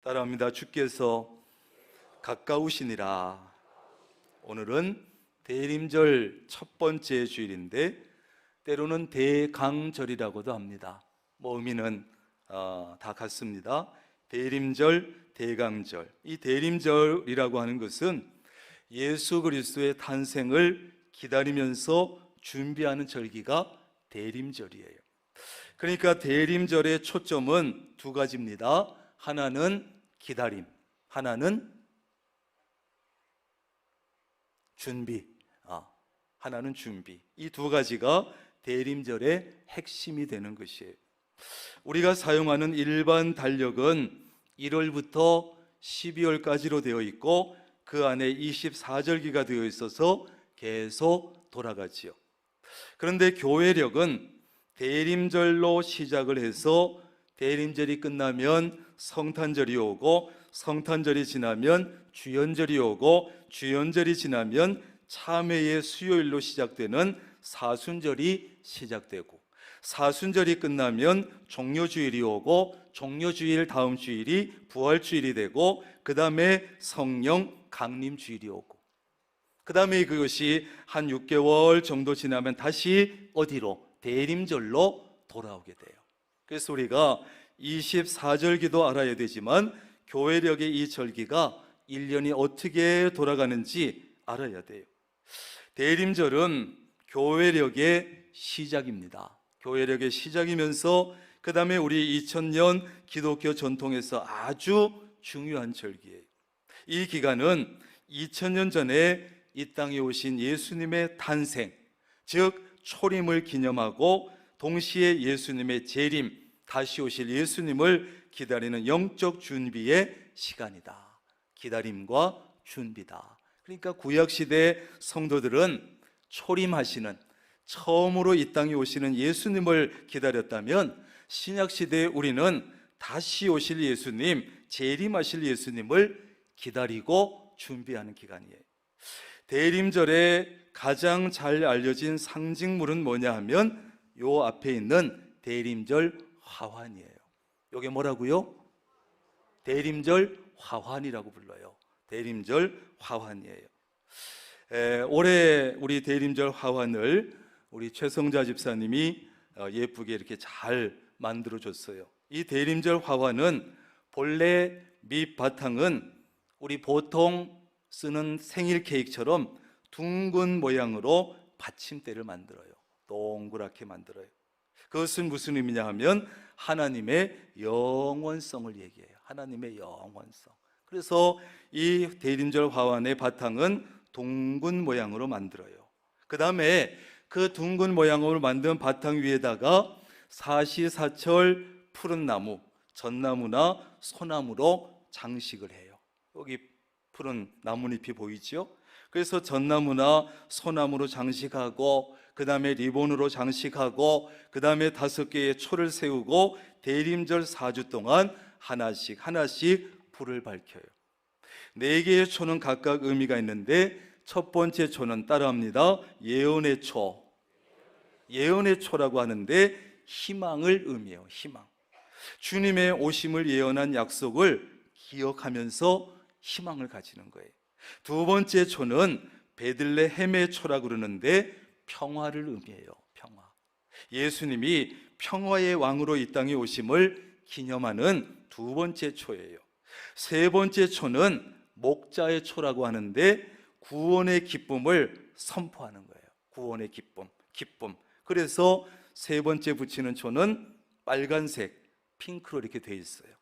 따라합니다. 주께서 가까우시니라. 오늘은 대림절 첫 번째 주일인데 때로는 대강절이라고도 합니다. 의미는 다 같습니다. 대림절, 대강절. 이 대림절이라고 하는 것은 예수 그리스도의 탄생을 기다리면서 준비하는 절기가 대림절이에요. 그러니까 대림절의 초점은 두 가지입니다. 하나는 기다림, 하나는 준비. 하나는 준비. 이 두 가지가 대림절의 핵심이 되는 것이에요. 우리가 사용하는 일반 달력은 1월부터 12월까지로 되어 있고 그 안에 24절기가 되어 있어서 계속 돌아가지요. 그런데 교회력은 대림절로 시작을 해서 대림절이 끝나면 성탄절이 오고 성탄절이 지나면 주연절이 오고 주연절이 지나면 참회의 수요일로 시작되는 사순절이 시작되고 사순절이 끝나면 종료주일이 오고 종료주일 다음 주일이 부활주일이 되고 그 다음에 성령 강림주일이 오고 그 다음에 그것이 한 6개월 정도 지나면 다시 어디로? 대림절로 돌아오게 돼요. 그래서 우리가 24절기도 알아야 되지만 교회력의 이 절기가 1년이 어떻게 돌아가는지 알아야 돼요. 대림절은 교회력의 시작입니다. 교회력의 시작이면서 그 다음에 우리 2000년 기독교 전통에서 아주 중요한 절기예요. 이 기간은 2000년 전에 이 땅에 오신 예수님의 탄생, 즉 초림을 기념하고 동시에 예수님의 재림, 다시 오실 예수님을 기다리는 영적 준비의 시간이다. 기다림과 준비다. 그러니까 구약시대 성도들은 초림하시는, 처음으로 이 땅에 오시는 예수님을 기다렸다면 신약시대에 우리는 다시 오실 예수님, 재림하실 예수님을 기다리고 준비하는 기간이에요. 대림절에 가장 잘 알려진 상징물은 뭐냐 하면 요 앞에 있는 대림절 화환이에요. 이게 뭐라고요? 대림절 화환이라고 불러요. 대림절 화환이에요. 올해 우리 대림절 화환을 우리 최성자 집사님이 예쁘게 이렇게 잘 만들어줬어요. 이 대림절 화환은 본래 밑바탕은 우리 보통 쓰는 생일 케이크처럼 둥근 모양으로 받침대를 만들어요. 동그랗게 만들어요. 그것은 무슨 의미냐 하면 하나님의 영원성을 얘기해요. 하나님의 영원성. 그래서 이 대림절 화환의 바탕은 둥근 모양으로 만들어요. 그 다음에 그 둥근 모양으로 만든 바탕 위에다가 사시사철 푸른 나무, 전나무나 소나무로 장식을 해요. 여기 푸른 나뭇잎이 보이죠? 그래서 전나무나 소나무로 장식하고 그 다음에 리본으로 장식하고 그 다음에 5개의 초를 세우고 대림절 4주 동안 하나씩 불을 밝혀요. 4개의 초는 각각 의미가 있는데 첫 번째 초는 따라합니다. 예언의 초. 예언의 초라고 하는데 희망을 의미해요. 희망. 주님의 오심을 예언한 약속을 기억하면서 희망을 가지는 거예요. 두 번째 초는 베들레헴의 초라고 그러는데 평화를 의미해요. 평화. 예수님이 평화의 왕으로 이 땅에 오심을 기념하는 두 번째 초예요. 세 번째 초는 목자의 초라고 하는데 구원의 기쁨을 선포하는 거예요. 구원의 기쁨. 그래서 세 번째 붙이는 초는 빨간색, 핑크로 이렇게 되어 있어요.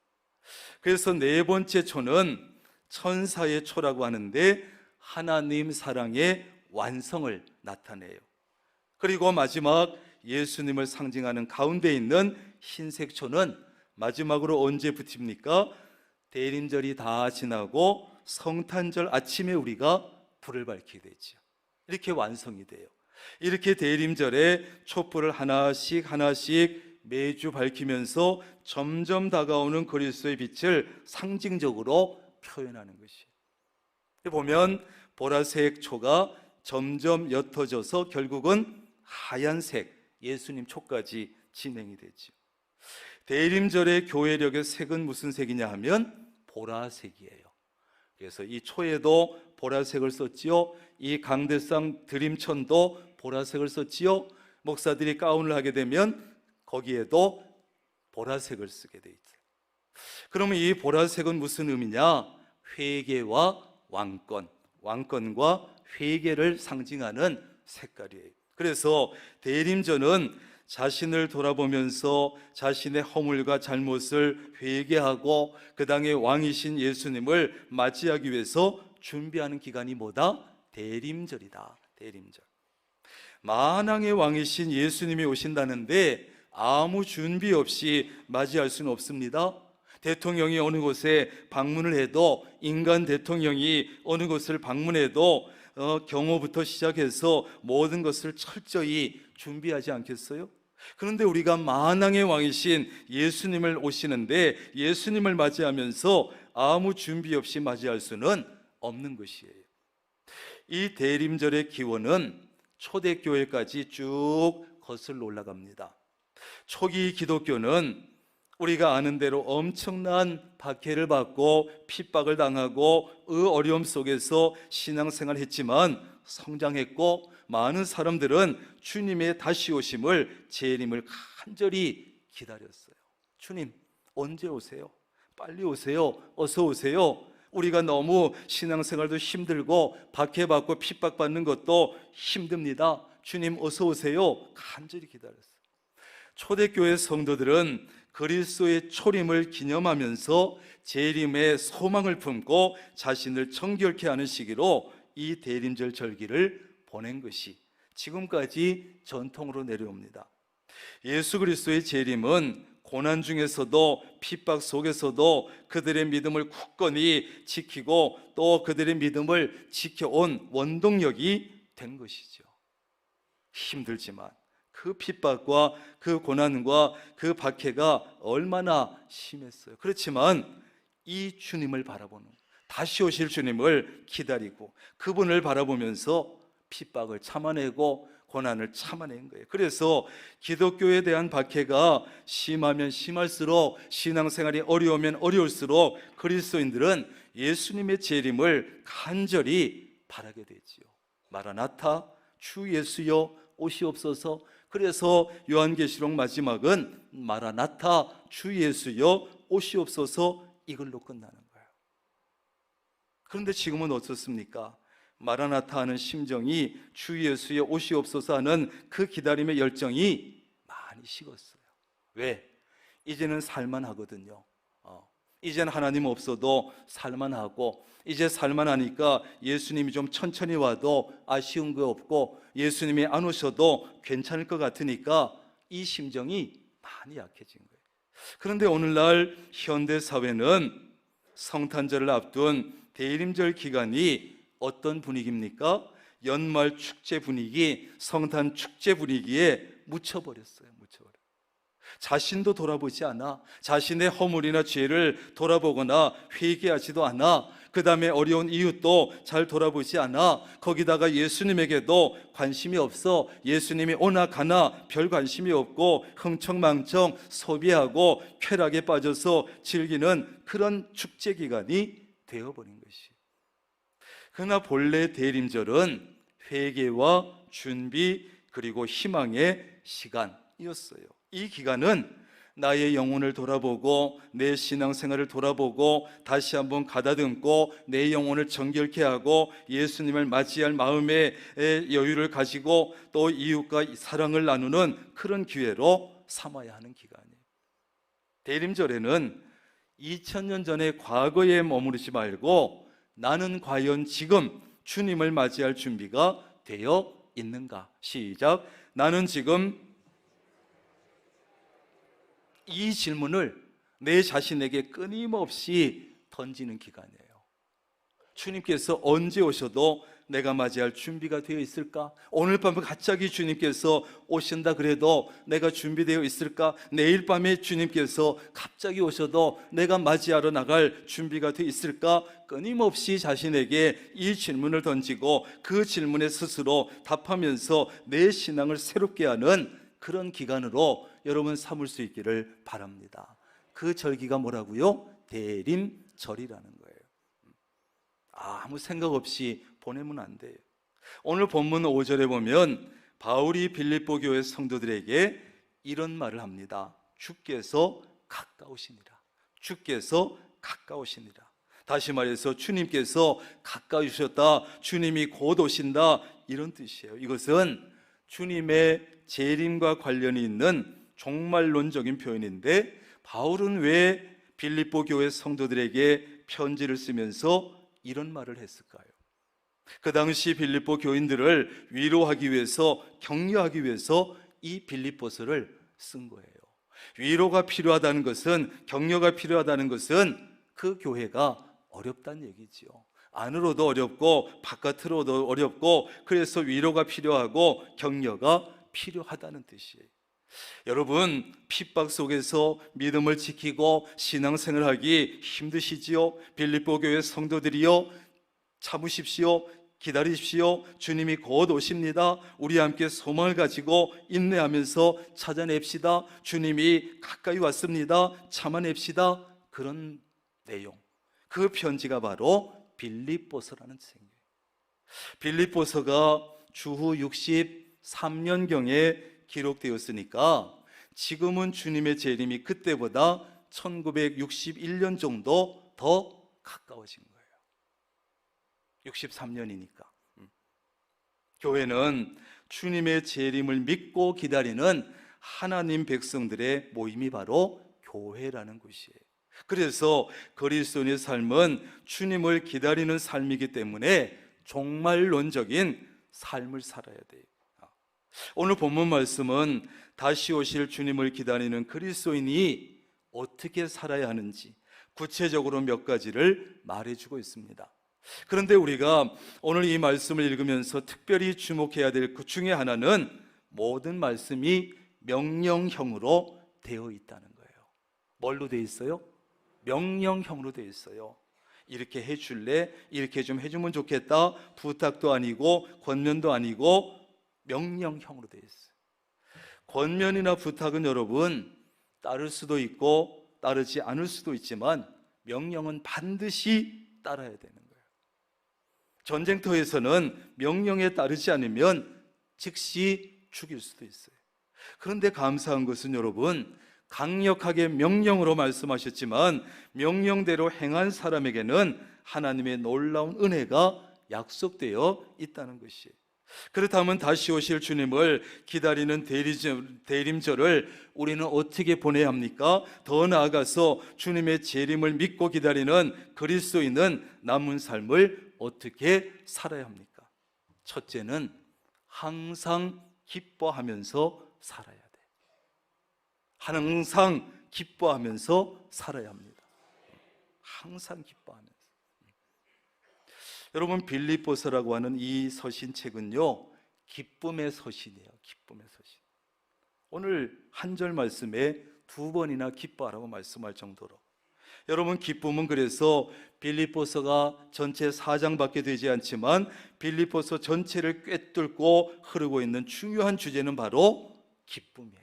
그래서 네 번째 초는 천사의 초라고 하는데 하나님 사랑의 완성을 나타내요. 그리고 마지막 예수님을 상징하는 가운데 있는 흰색 초는 마지막으로 언제 붙입니까? 대림절이 다 지나고 성탄절 아침에 우리가 불을 밝히게 되죠. 이렇게 완성이 돼요. 이렇게 대림절에 촛불을 하나씩 매주 밝히면서 점점 다가오는 그리스도의 빛을 상징적으로 표현하는 것이에요. 보면 보라색 초가 점점 옅어져서 결국은 하얀색 예수님 초까지 진행이 되죠. 대림절의 교회력의 색은 무슨 색이냐 하면 보라색이에요. 그래서 이 초에도 보라색을 썼지요. 이 강대상 드림천도 보라색을 썼지요. 목사들이 가운을 하게 되면 거기에도 보라색을 쓰게 돼 있어요. 그러면 이 보라색은 무슨 의미냐? 회개와 왕권, 왕권과 회개를 상징하는 색깔이에요. 그래서 대림절은 자신을 돌아보면서 자신의 허물과 잘못을 회개하고 그 당의 왕이신 예수님을 맞이하기 위해서 준비하는 기간이 뭐다? 대림절이다. 대림절. 만왕의 왕이신 예수님이 오신다는데 아무 준비 없이 맞이할 수는 없습니다. 대통령이 어느 곳에 방문을 해도, 인간 대통령이 어느 곳을 방문해도 경호부터 시작해서 모든 것을 철저히 준비하지 않겠어요? 그런데 우리가 만왕의 왕이신 예수님을 오시는데 예수님을 맞이하면서 아무 준비 없이 맞이할 수는 없는 것이에요. 이 대림절의 기원은 초대교회까지 쭉 거슬러 올라갑니다. 초기 기독교는 우리가 아는 대로 엄청난 박해를 받고 핍박을 당하고 어려움 속에서 신앙생활을 했지만 성장했고, 많은 사람들은 주님의 다시 오심을, 재림을 간절히 기다렸어요. 주님 언제 오세요? 빨리 오세요. 어서 오세요. 우리가 너무 신앙생활도 힘들고 박해받고 핍박받는 것도 힘듭니다. 주님 어서 오세요. 간절히 기다렸어요. 초대교회 성도들은 그리스도의 초림을 기념하면서 재림의 소망을 품고 자신을 정결케 하는 시기로 이 대림절 절기를 보낸 것이 지금까지 전통으로 내려옵니다. 예수 그리스도의 재림은 고난 중에서도, 핍박 속에서도 그들의 믿음을 굳건히 지키고 또 그들의 믿음을 지켜온 원동력이 된 것이죠. 힘들지만 그 핍박과 그 고난과 그 박해가 얼마나 심했어요. 그렇지만 이 주님을 바라보는, 다시 오실 주님을 기다리고 그분을 바라보면서 핍박을 참아내고 고난을 참아낸 거예요. 그래서 기독교에 대한 박해가 심하면 심할수록, 신앙생활이 어려우면 어려울수록 그리스도인들은 예수님의 재림을 간절히 바라게 되지요. 마라나타, 주 예수여 오시옵소서. 그래서 요한계시록 마지막은 마라나타, 주 예수여 오시옵소서, 이걸로 끝나는 거예요. 그런데 지금은 어떻습니까? 마라나타 하는 심정이, 주 예수여 오시옵소서 하는 그 기다림의 열정이 많이 식었어요. 왜? 이제는 살만하거든요. 이제는 하나님 없어도 살만하고, 이제 살만하니까 예수님이 좀 천천히 와도 아쉬운 거 없고, 예수님이 안 오셔도 괜찮을 것 같으니까 이 심정이 많이 약해진 거예요. 그런데 오늘날 현대사회는 성탄절을 앞둔 대림절 기간이 어떤 분위기입니까? 연말 축제 분위기, 성탄 축제 분위기에 묻혀버렸어요. 자신도 돌아보지 않아, 자신의 허물이나 죄를 돌아보거나 회개하지도 않아, 그 다음에 어려운 이웃도 잘 돌아보지 않아, 거기다가 예수님에게도 관심이 없어. 예수님이 오나 가나 별 관심이 없고 흥청망청 소비하고 쾌락에 빠져서 즐기는 그런 축제 기간이 되어버린 것이. 그러나 본래 대림절은 회개와 준비 그리고 희망의 시간이었어요. 이 기간은 나의 영혼을 돌아보고 내 신앙생활을 돌아보고 다시 한번 가다듬고 내 영혼을 정결케 하고 예수님을 맞이할 마음의 여유를 가지고 또 이웃과 사랑을 나누는 그런 기회로 삼아야 하는 기간이에요. 대림절에는 2000년 전의 과거에 머무르지 말고 나는 과연 지금 주님을 맞이할 준비가 되어 있는가? 시작. 나는 지금 이 질문을 내 자신에게 끊임없이 던지는 기간이에요. 주님께서 언제 오셔도 내가 맞이할 준비가 되어 있을까? 오늘 밤에 갑자기 주님께서 오신다 그래도 내가 준비되어 있을까? 내일 밤에 주님께서 갑자기 오셔도 내가 맞이하러 나갈 준비가 되어 있을까? 끊임없이 자신에게 이 질문을 던지고 그 질문에 스스로 답하면서 내 신앙을 새롭게 하는 그런 기간으로 여러분 삼을 수 있기를 바랍니다. 그 절기가 뭐라고요? 대림절이에요. 절이라는 거예요. 아무 생각 없이 보내면 안 돼요. 오늘 본문 5절에 보면 바울이 빌립보 교회 성도들에게 이런 말을 합니다. 주께서 가까우시니라. 주께서 가까우시니라. 다시 말해서 주님께서 가까이 오셨다, 주님이 곧 오신다, 이런 뜻이에요. 이것은 주님의 재림과 관련이 있는 종말론적인 표현인데, 바울은 왜 빌립보 교회 성도들에게 편지를 쓰면서 이런 말을 했을까요? 그 당시 빌립보 교인들을 위로하기 위해서, 격려하기 위해서 이 빌립보서를 쓴 거예요. 위로가 필요하다는 것은, 격려가 필요하다는 것은 그 교회가 어렵다는 얘기지요. 안으로도 어렵고 바깥으로도 어렵고, 그래서 위로가 필요하고 격려가 필요하다는 뜻이에요. 여러분, 핍박 속에서 믿음을 지키고 신앙생활하기 힘드시지요? 빌립보 교회 성도들이요, 참으십시오. 기다리십시오. 주님이 곧 오십니다. 우리 함께 소망을 가지고 인내하면서 찾아냅시다. 주님이 가까이 왔습니다. 참아냅시다. 그런 내용, 그 편지가 바로 빌립보서라는 책이에요. 빌립보서가 주후 63년경에 기록되었으니까 지금은 주님의 재림이 그때보다 1961년 정도 더 가까워진 거예요. 63년이니까. 교회는 주님의 재림을 믿고 기다리는 하나님 백성들의 모임이 바로 교회라는 곳이에요. 그래서 그리스도인의 삶은 주님을 기다리는 삶이기 때문에 종말론적인 삶을 살아야 돼요. 오늘 본문 말씀은 다시 오실 주님을 기다리는 그리스도인이 어떻게 살아야 하는지 구체적으로 몇 가지를 말해주고 있습니다. 그런데 우리가 오늘 이 말씀을 읽으면서 특별히 주목해야 될 그 중에 하나는 모든 말씀이 명령형으로 되어 있다는 거예요. 뭘로 되어 있어요? 명령형으로 되어 있어요. 이렇게 해줄래? 이렇게 좀 해주면 좋겠다. 부탁도 아니고 권면도 아니고 명령형으로 되어 있어요. 권면이나 부탁은 여러분 따를 수도 있고 따르지 않을 수도 있지만 명령은 반드시 따라야 되는 거예요. 전쟁터에서는 명령에 따르지 않으면 즉시 죽일 수도 있어요. 그런데 감사한 것은 여러분, 강력하게 명령으로 말씀하셨지만 명령대로 행한 사람에게는 하나님의 놀라운 은혜가 약속되어 있다는 것이에요. 그렇다면 다시 오실 주님을 기다리는 대림절을 우리는 어떻게 보내야 합니까? 더 나아가서 주님의 재림을 믿고 기다리는 그리스도인은 남은 삶을 어떻게 살아야 합니까? 첫째는 항상 기뻐하면서 살아야 돼. 항상 기뻐하면서 살아야 합니다. 항상 기뻐하면서. 여러분, 빌립보서라고 하는 이 서신책은요, 기쁨의 서신이에요. 기쁨의 서신. 오늘 한 절 말씀에 2번이나 기뻐하라고 말씀할 정도로, 여러분, 기쁨은 그래서 빌립보서가 전체 4장밖에 되지 않지만 빌립보서 전체를 꿰뚫고 흐르고 있는 중요한 주제는 바로 기쁨이에요.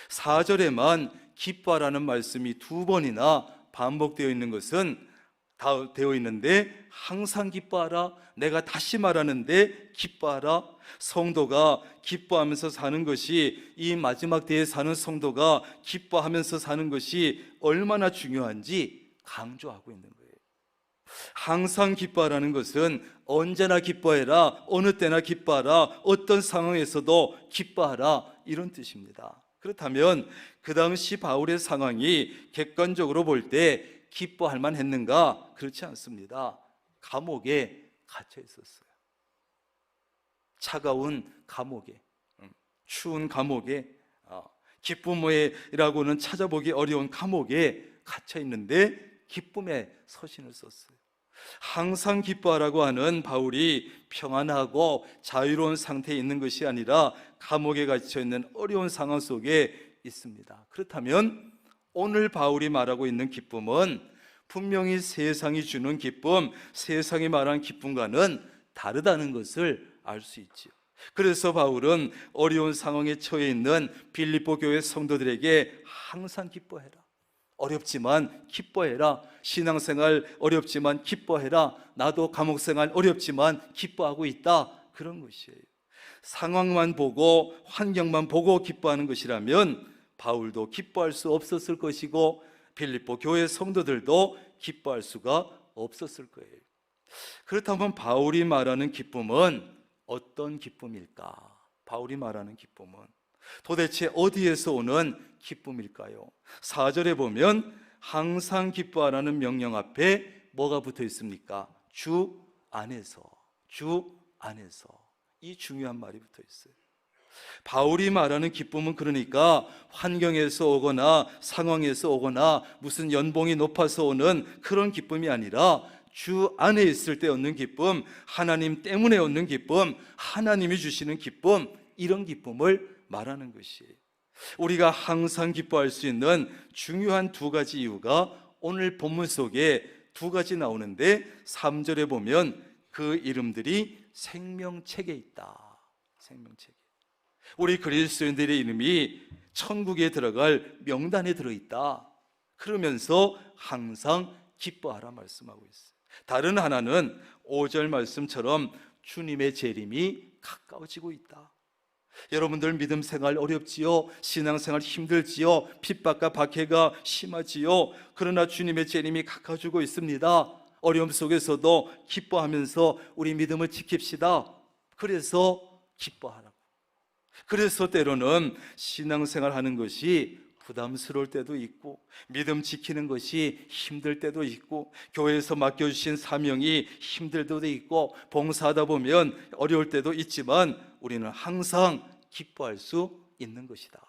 4절에만 기뻐하라는 말씀이 2번이나 반복되어 있는 것은 다 되어 있는데, 항상 기뻐하라, 내가 다시 말하는데 기뻐하라, 성도가 기뻐하면서 사는 것이, 이 마지막 때에 사는 성도가 기뻐하면서 사는 것이 얼마나 중요한지 강조하고 있는 거예요. 항상 기뻐하라는 것은 언제나 기뻐해라, 어느 때나 기뻐하라, 어떤 상황에서도 기뻐하라, 이런 뜻입니다. 그렇다면 그 당시 바울의 상황이 객관적으로 볼 때 기뻐할 만했는가? 그렇지 않습니다. 감옥에 갇혀 있었어요. 차가운 감옥에, 추운 감옥에, 기쁨이라고는 찾아보기 어려운 감옥에 갇혀 있는데 기쁨의 서신을 썼어요. 항상 기뻐하라고 하는 바울이 평안하고 자유로운 상태에 있는 것이 아니라 감옥에 갇혀 있는 어려운 상황 속에 있습니다. 그렇다면 오늘 바울이 말하고 있는 기쁨은 분명히 세상이 주는 기쁨, 세상이 말하는 기쁨과는 다르다는 것을 알 수 있지요. 그래서 바울은 어려운 상황에 처해 있는 빌립보 교회 성도들에게 항상 기뻐해라, 어렵지만 기뻐해라. 신앙생활 어렵지만 기뻐해라. 나도 감옥생활 어렵지만 기뻐하고 있다. 그런 것이에요. 상황만 보고 환경만 보고 기뻐하는 것이라면 바울도 기뻐할 수 없었을 것이고 빌립보 교회 성도들도 기뻐할 수가 없었을 거예요. 그렇다면 바울이 말하는 기쁨은 어떤 기쁨일까? 바울이 말하는 기쁨은 도대체 어디에서 오는 기쁨일까요? 4절에 보면 항상 기뻐하라는 명령 앞에 뭐가 붙어 있습니까? 주 안에서, 주 안에서. 이 중요한 말이 붙어 있어요. 바울이 말하는 기쁨은 그러니까 환경에서 오거나 상황에서 오거나 무슨 연봉이 높아서 오는 그런 기쁨이 아니라 주 안에 있을 때 얻는 기쁨, 하나님 때문에 얻는 기쁨, 하나님이 주시는 기쁨, 이런 기쁨을 말하는 것이에요. 우리가 항상 기뻐할 수 있는 중요한 두 가지 이유가 오늘 본문 속에 두 가지 나오는데 3절에 보면 그 이름들이 생명책에 있다. 생명책에. 우리 그리스도인들의 이름이 천국에 들어갈 명단에 들어있다. 그러면서 항상 기뻐하라 말씀하고 있어요. 다른 하나는 5절 말씀처럼 주님의 재림이 가까워지고 있다. 여러분들 믿음 생활 어렵지요? 신앙생활 힘들지요? 핍박과 박해가 심하지요? 그러나 주님의 재림이 가까워지고 있습니다. 어려움 속에서도 기뻐하면서 우리 믿음을 지킵시다. 그래서 기뻐하라고. 그래서 때로는 신앙생활 하는 것이 부담스러울 때도 있고 믿음 지키는 것이 힘들 때도 있고 교회에서 맡겨주신 사명이 힘들 때도 있고 봉사하다 보면 어려울 때도 있지만 우리는 항상 기뻐할 수 있는 것이다.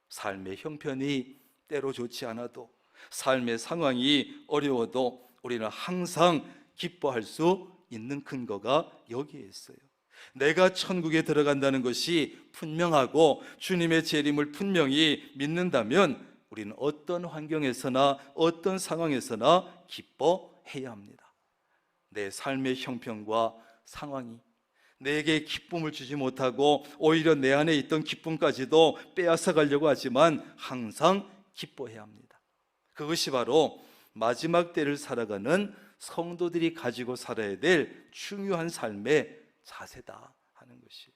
삶의 형편이 때로 좋지 않아도 삶의 상황이 어려워도 우리는 항상 기뻐할 수 있는 근거가 여기에 있어요. 내가 천국에 들어간다는 것이 분명하고 주님의 재림을 분명히 믿는다면 우리는 어떤 환경에서나 어떤 상황에서나 기뻐해야 합니다. 내 삶의 형편과 상황이 내게 기쁨을 주지 못하고 오히려 내 안에 있던 기쁨까지도 빼앗아 가려고 하지만 항상 기뻐해야 합니다. 그것이 바로 마지막 때를 살아가는 성도들이 가지고 살아야 될 중요한 삶의 자세다 하는 것이.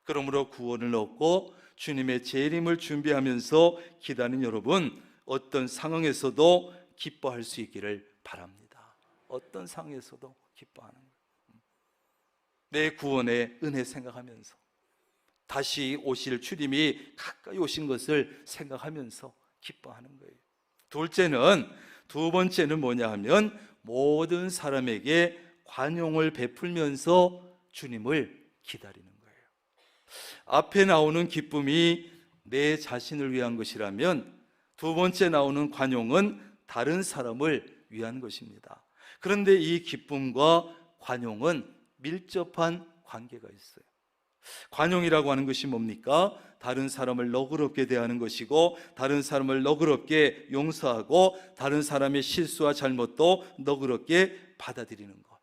그러므로 구원을 얻고 주님의 재림을 준비하면서 기다리는 여러분, 어떤 상황에서도 기뻐할 수 있기를 바랍니다. 어떤 상황에서도 기뻐하는 거예요. 내 구원의 은혜 생각하면서 다시 오실 주님이 가까이 오신 것을 생각하면서 기뻐하는 거예요. 두 번째는 뭐냐 하면 모든 사람에게 관용을 베풀면서 주님을 기다리는 거예요. 앞에 나오는 기쁨이 내 자신을 위한 것이라면 두 번째 나오는 관용은 다른 사람을 위한 것입니다. 그런데 이 기쁨과 관용은 밀접한 관계가 있어요. 관용이라고 하는 것이 뭡니까? 다른 사람을 너그럽게 대하는 것이고 다른 사람을 너그럽게 용서하고 다른 사람의 실수와 잘못도 너그럽게 받아들이는 것,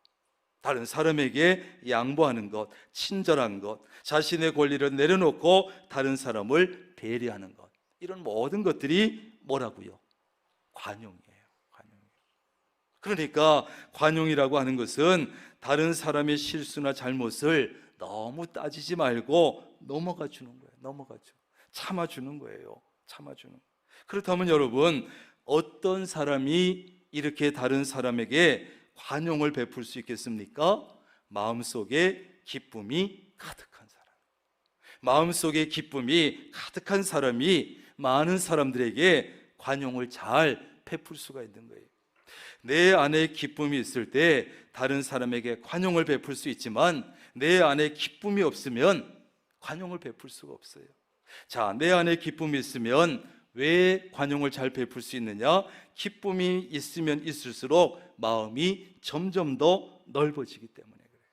다른 사람에게 양보하는 것, 친절한 것, 자신의 권리를 내려놓고 다른 사람을 배려하는 것, 이런 모든 것들이 뭐라고요? 관용이에요. 그러니까 관용이라고 하는 것은 다른 사람의 실수나 잘못을 너무 따지지 말고 넘어가 주는 거예요. 참아주는 거예요. 그렇다면 여러분, 어떤 사람이 이렇게 다른 사람에게 관용을 베풀 수 있겠습니까? 마음속에 기쁨이 가득한 사람. 마음속에 기쁨이 가득한 사람이 많은 사람들에게 관용을 잘 베풀 수가 있는 거예요. 내 안에 기쁨이 있을 때 다른 사람에게 관용을 베풀 수 있지만 내 안에 기쁨이 없으면 관용을 베풀 수가 없어요. 자, 내 안에 기쁨이 있으면 왜 관용을 잘 베풀 수 있느냐? 기쁨이 있으면 있을수록 마음이 점점 더 넓어지기 때문에 그래요.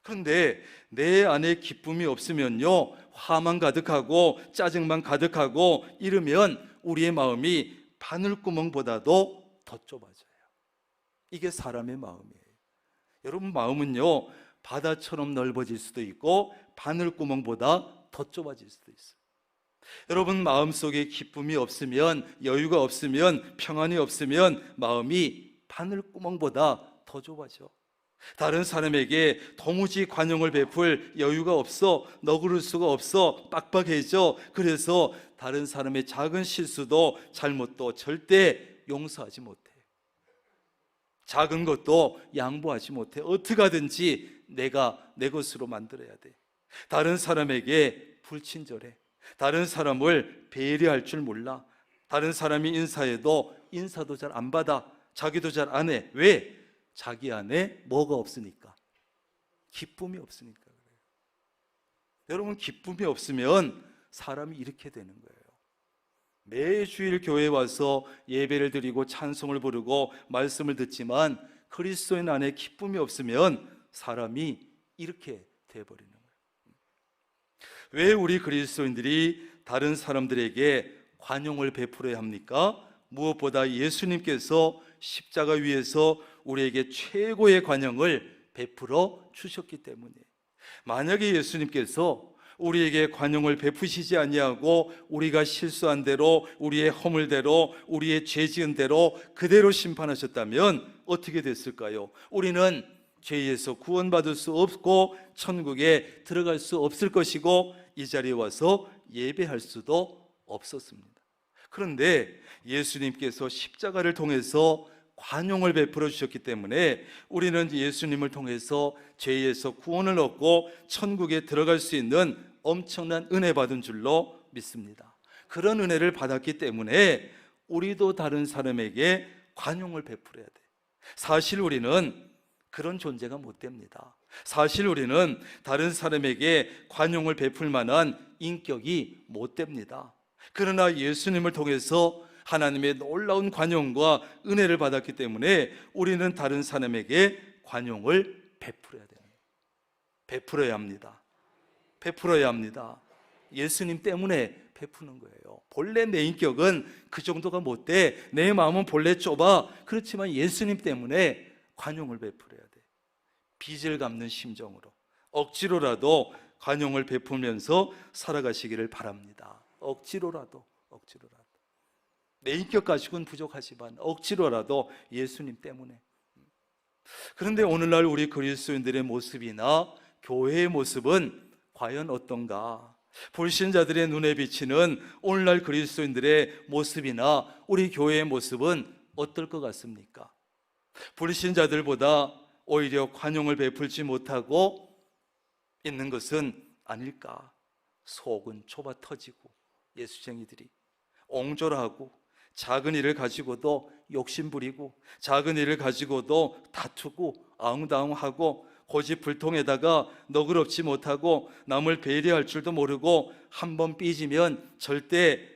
그런데 내 안에 기쁨이 없으면요, 화만 가득하고 짜증만 가득하고 이러면 우리의 마음이 바늘구멍보다도 더 좁아져요. 이게 사람의 마음이에요. 여러분, 마음은요, 바다처럼 넓어질 수도 있고 바늘구멍보다 더 좁아질 수도 있어요. 여러분 마음속에 기쁨이 없으면, 여유가 없으면, 평안이 없으면 마음이 바늘구멍보다 더 좁아져. 다른 사람에게 도무지 관용을 베풀 여유가 없어, 너그를 수가 없어, 빡빡해져. 그래서 다른 사람의 작은 실수도 잘못도 절대 용서하지 못해. 작은 것도 양보하지 못해. 어떻게 하든지 내가 내 것으로 만들어야 돼. 다른 사람에게 불친절해. 다른 사람을 배려할 줄 몰라. 다른 사람이 인사해도 인사도 잘 안 받아. 자기도 잘 안 해. 왜? 자기 안에 뭐가 없으니까. 기쁨이 없으니까 그래요. 여러분, 기쁨이 없으면 사람이 이렇게 되는 거예요. 매주일 교회에 와서 예배를 드리고 찬송을 부르고 말씀을 듣지만 그리스도인 안에 기쁨이 없으면 사람이 이렇게 돼버리는 거예요. 왜 우리 그리스도인들이 다른 사람들에게 관용을 베풀어야 합니까? 무엇보다 예수님께서 십자가 위에서 우리에게 최고의 관용을 베풀어 주셨기 때문에. 만약에 예수님께서 우리에게 관용을 베푸시지 아니하고 우리가 실수한 대로, 우리의 허물대로, 우리의 죄 지은 대로 그대로 심판하셨다면 어떻게 됐을까요? 우리는 죄에서 구원받을 수 없고 천국에 들어갈 수 없을 것이고 이 자리에 와서 예배할 수도 없었습니다. 그런데 예수님께서 십자가를 통해서 관용을 베풀어 주셨기 때문에 우리는 예수님을 통해서 죄에서 구원을 얻고 천국에 들어갈 수 있는 엄청난 은혜 받은 줄로 믿습니다. 그런 은혜를 받았기 때문에 우리도 다른 사람에게 관용을 베풀어야 돼. 사실 우리는 그런 존재가 못 됩니다. 사실 우리는 다른 사람에게 관용을 베풀 만한 인격이 못 됩니다. 그러나 예수님을 통해서 하나님의 놀라운 관용과 은혜를 받았기 때문에 우리는 다른 사람에게 관용을 베풀어야 돼요. 베풀어야 합니다. 베풀어야 합니다. 예수님 때문에 베푸는 거예요. 본래 내 인격은 그 정도가 못 돼. 내 마음은 본래 좁아. 그렇지만 예수님 때문에 관용을 베풀어야 돼. 빚을 갚는 심정으로 억지로라도 관용을 베풀면서 살아가시기를 바랍니다. 억지로라도 내 인격 가지고는 부족하지만 억지로라도 예수님 때문에. 그런데 오늘날 우리 그리스도인들의 모습이나 교회의 모습은 과연 어떤가? 불신자들의 눈에 비치는 오늘날 그리스도인들의 모습이나 우리 교회의 모습은 어떨 것 같습니까? 불신자들보다 오히려 관용을 베풀지 못하고 있는 것은 아닐까? 속은 좁아 터지고 예수쟁이들이 옹졸하고 작은 일을 가지고도 욕심부리고 작은 일을 가지고도 다투고 아웅다웅하고 고집불통에다가 너그럽지 못하고 남을 배려할 줄도 모르고 한번 삐지면 절대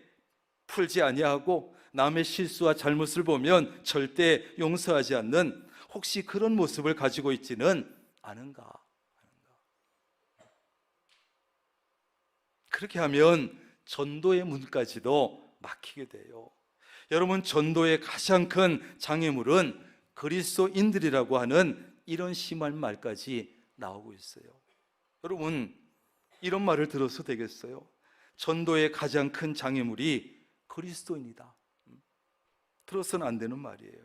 풀지 아니하고 남의 실수와 잘못을 보면 절대 용서하지 않는, 혹시 그런 모습을 가지고 있지는 않은가? 그렇게 하면 전도의 문까지도 막히게 돼요. 여러분, 전도의 가장 큰 장애물은 그리스도인들이라고 하는 이런 심한 말까지 나오고 있어요. 여러분, 이런 말을 들어서 되겠어요? 전도의 가장 큰 장애물이 그리스도인이다. 들어서는 안 되는 말이에요.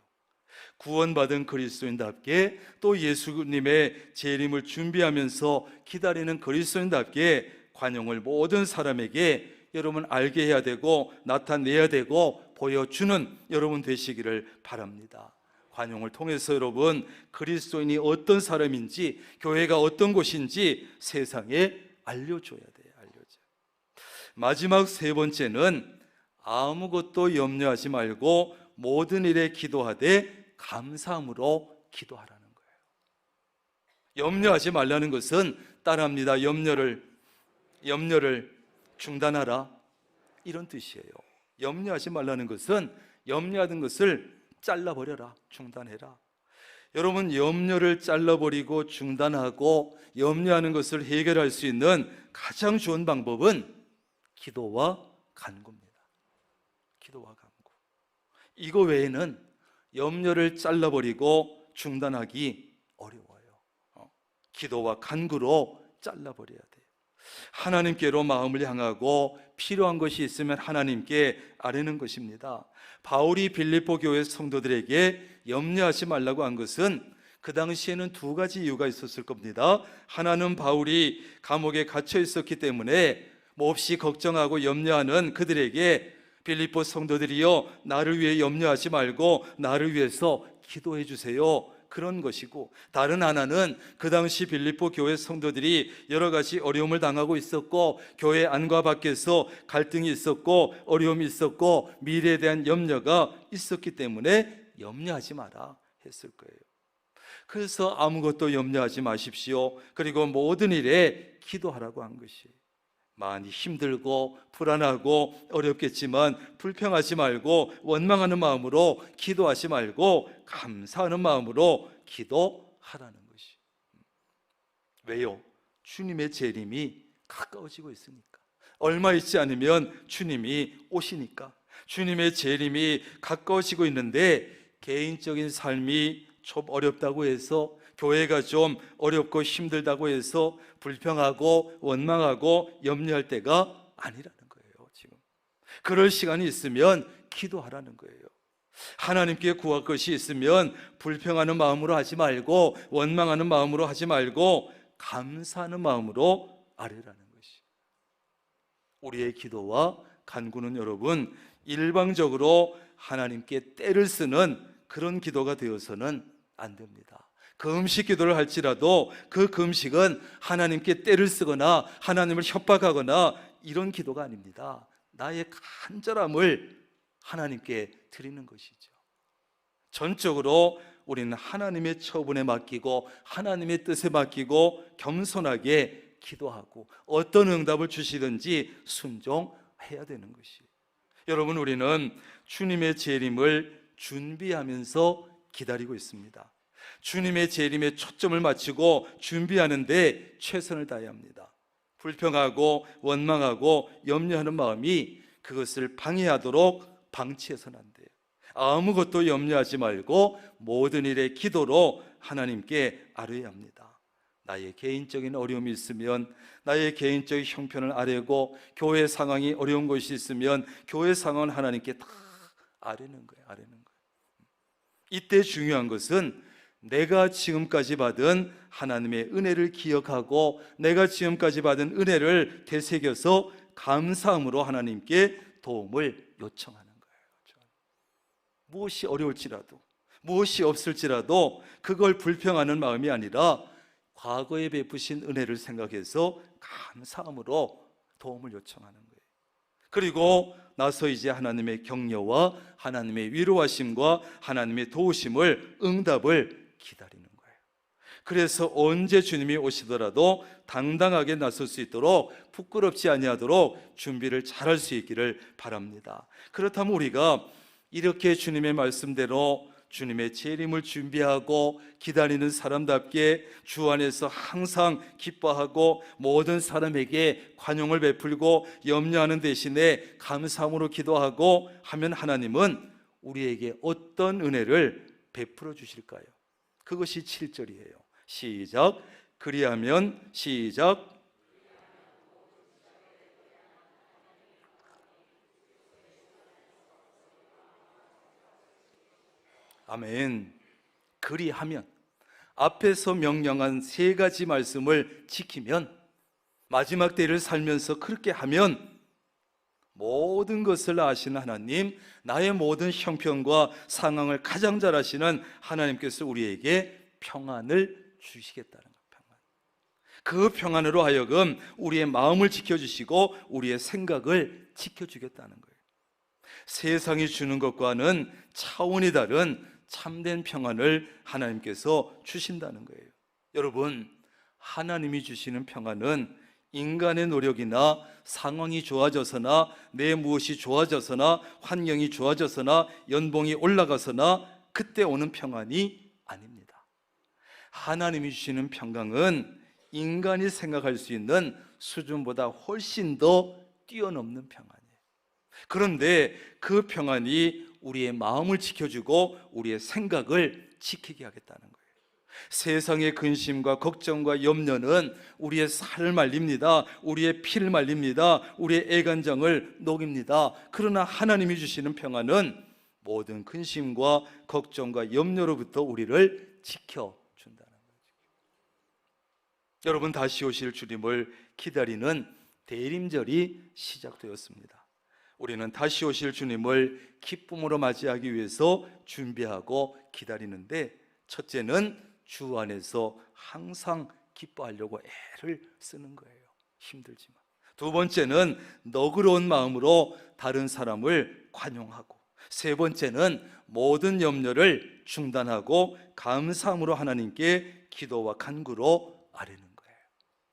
구원받은 그리스도인답게, 또 예수님의 재림을 준비하면서 기다리는 그리스도인답게 관용을 모든 사람에게 여러분 알게 해야 되고 나타내야 되고 보여주는 여러분 되시기를 바랍니다. 관용을 통해서 여러분 그리스도인이 어떤 사람인지, 교회가 어떤 곳인지 세상에 알려줘야 돼요. 마지막 세 번째는 아무것도 염려하지 말고 모든 일에 기도하되 감사함으로 기도하라는 거예요. 염려하지 말라는 것은 따라합니다. 염려를 중단하라, 이런 뜻이에요. 염려하지 말라는 것은 염려하던 것을 잘라버려라, 중단해라. 여러분, 염려를 잘라버리고 중단하고 염려하는 것을 해결할 수 있는 가장 좋은 방법은 기도와 간구입니다. 기도와 간구. 이거 외에는 염려를 잘라버리고 중단하기 어려워요. 기도와 간구로 잘라버려야 돼요. 하나님께로 마음을 향하고 필요한 것이 있으면 하나님께 아뢰는 것입니다. 바울이 빌립보 교회 성도들에게 염려하지 말라고 한 것은 그 당시에는 두 가지 이유가 있었을 겁니다. 하나는 바울이 감옥에 갇혀 있었기 때문에 몹시 걱정하고 염려하는 그들에게 빌립보 성도들이여 나를 위해 염려하지 말고 나를 위해서 기도해 주세요, 그런 것이고, 다른 하나는 그 당시 빌립보 교회 성도들이 여러 가지 어려움을 당하고 있었고 교회 안과 밖에서 갈등이 있었고 어려움이 있었고 미래에 대한 염려가 있었기 때문에 염려하지 마라 했을 거예요. 그래서 아무것도 염려하지 마십시오, 그리고 모든 일에 기도하라고 한 것이, 많이 힘들고 불안하고 어렵겠지만 불평하지 말고 원망하는 마음으로 기도하지 말고 감사하는 마음으로 기도하라는 것이. 왜요? 주님의 재림이 가까워지고 있으니까. 얼마 있지 않으면 주님이 오시니까. 주님의 재림이 가까워지고 있는데 개인적인 삶이 좀 어렵다고 해서, 교회가 좀 어렵고 힘들다고 해서 불평하고 원망하고 염려할 때가 아니라는 거예요. 지금 그럴 시간이 있으면 기도하라는 거예요. 하나님께 구할 것이 있으면 불평하는 마음으로 하지 말고 원망하는 마음으로 하지 말고 감사하는 마음으로 아뢰라는 것이. 우리의 기도와 간구는 여러분, 일방적으로 하나님께 때를 쓰는 그런 기도가 되어서는 안 됩니다. 금식 기도를 할지라도 그 금식은 하나님께 때를 쓰거나 하나님을 협박하거나 이런 기도가 아닙니다. 나의 간절함을 하나님께 드리는 것이죠. 전적으로 우리는 하나님의 처분에 맡기고 하나님의 뜻에 맡기고 겸손하게 기도하고 어떤 응답을 주시든지 순종해야 되는 것이에요. 여러분, 우리는 주님의 재림을 준비하면서 기다리고 있습니다. 주님의 재림에 초점을 맞추고 준비하는데 최선을 다해야 합니다. 불평하고 원망하고 염려하는 마음이 그것을 방해하도록 방치해서는 안 돼요. 아무것도 염려하지 말고 모든 일에 기도로 하나님께 아뢰야 합니다. 나의 개인적인 어려움이 있으면 나의 개인적인 형편을 아뢰고, 교회 상황이 어려운 것이 있으면 교회 상황은 하나님께 다 아뢰는 거예요. 이때 중요한 것은 내가 지금까지 받은 하나님의 은혜를 기억하고 내가 지금까지 받은 은혜를 되새겨서 감사함으로 하나님께 도움을 요청하는 거예요. 무엇이 어려울지라도 무엇이 없을지라도 그걸 불평하는 마음이 아니라 과거에 베푸신 은혜를 생각해서 감사함으로 도움을 요청하는 거예요. 그리고 나서 이제 하나님의 격려와 하나님의 위로하심과 하나님의 도우심을, 응답을 기다리는 거예요. 그래서 언제 주님이 오시더라도 당당하게 나설 수 있도록, 부끄럽지 아니하도록 준비를 잘할 수 있기를 바랍니다. 그렇다면 우리가 이렇게 주님의 말씀대로 주님의 재림을 준비하고 기다리는 사람답게 주 안에서 항상 기뻐하고 모든 사람에게 관용을 베풀고 염려하는 대신에 감사함으로 기도하고 하면 하나님은 우리에게 어떤 은혜를 베풀어 주실까요? 그것이 7절이에요. 시작. 그리하면, 시작. 아멘. 그리하면, 앞에서 명령한 세 가지 말씀을 지키면, 마지막 때를 살면서 그렇게 하면 모든 것을 아시는 하나님, 나의 모든 형편과 상황을 가장 잘 아시는 하나님께서 우리에게 평안을 주시겠다는 거예요. 그 평안으로 하여금 우리의 마음을 지켜주시고 우리의 생각을 지켜주겠다는 거예요. 세상이 주는 것과는 차원이 다른 참된 평안을 하나님께서 주신다는 거예요. 여러분, 하나님이 주시는 평안은 인간의 노력이나 상황이 좋아져서나 내 무엇이 좋아져서나 환경이 좋아져서나 연봉이 올라가서나 그때 오는 평안이 아닙니다. 하나님이 주시는 평강은 인간이 생각할 수 있는 수준보다 훨씬 더 뛰어넘는 평안이에요. 그런데 그 평안이 우리의 마음을 지켜주고 우리의 생각을 지키게 하겠다는 거예요. 세상의 근심과 걱정과 염려는 우리의 살을 말립니다. 우리의 피를 말립니다. 우리의 애간장을 녹입니다. 그러나 하나님이 주시는 평안은 모든 근심과 걱정과 염려로부터 우리를 지켜준다는 거죠. 여러분, 다시 오실 주님을 기다리는 대림절이 시작되었습니다. 우리는 다시 오실 주님을 기쁨으로 맞이하기 위해서 준비하고 기다리는데, 첫째는 주 안에서 항상 기뻐하려고 애를 쓰는 거예요. 힘들지만. 두 번째는 너그러운 마음으로 다른 사람을 관용하고, 세 번째는 모든 염려를 중단하고 감사함으로 하나님께 기도와 간구로 아뢰는 거예요.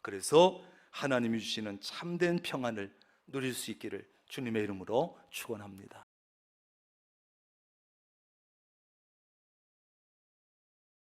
그래서 하나님이 주시는 참된 평안을 누릴 수 있기를 주님의 이름으로 축원합니다.